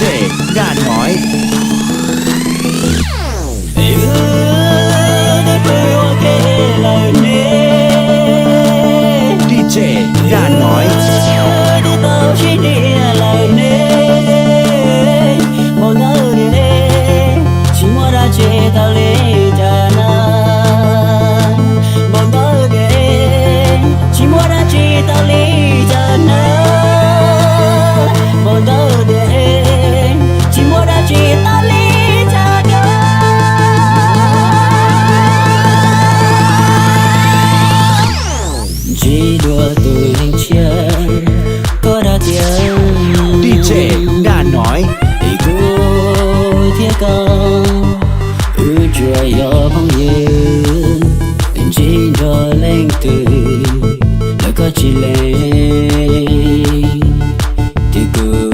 DJ Đàn Nói. DJ Đàn Nói. DJ Đàn Nói. Chỉ cho lên từ đã có chỉ lên thì cứ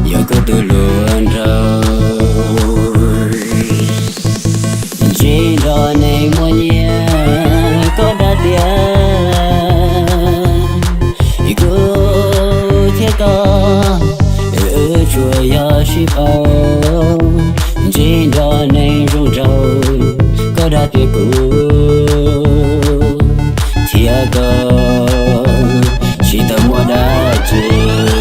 giờ có từ luôn rồi chỉ cho này mua nhẹ có đã tiền thì cứ thế có ở chùa giờ ship chỉ cho này rung râu có đã tiền cũ thiệt chỉ tao mua đã chơi.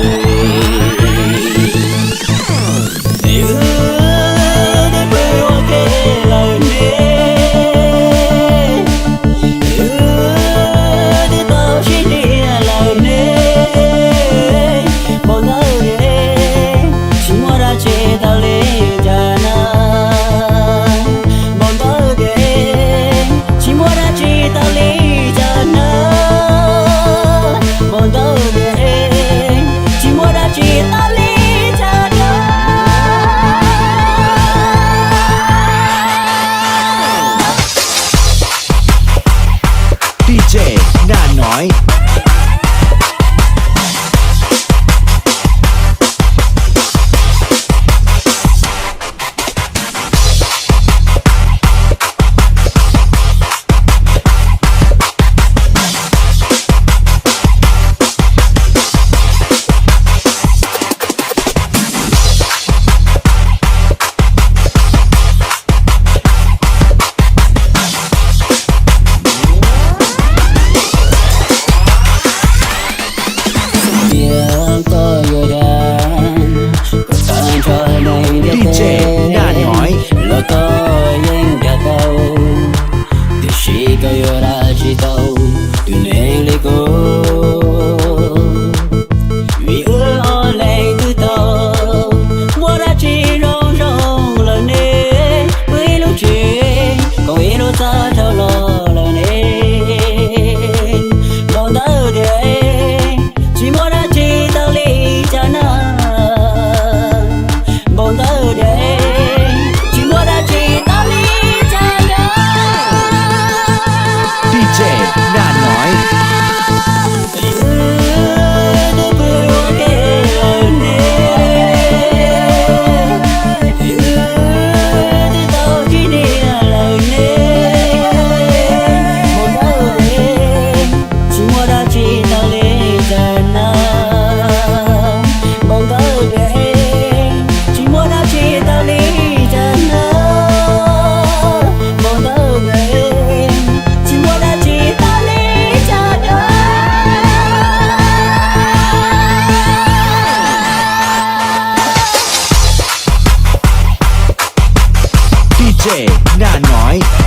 DJ Đàn Nói. DJ Đàn Nói. Lo có những đã đâu thì chỉ có yêu ra chỉ đâu từ nên lấy cô vì ước ở lại từ đầu mua ra chỉ rong rong là nên với lúc chuyện còn ý đâu ta theo lo là nên còn ta để chỉ mua ra chỉ tao lý cho nó còn ta để DJ Đàn Nói. DJ Đàn Nói.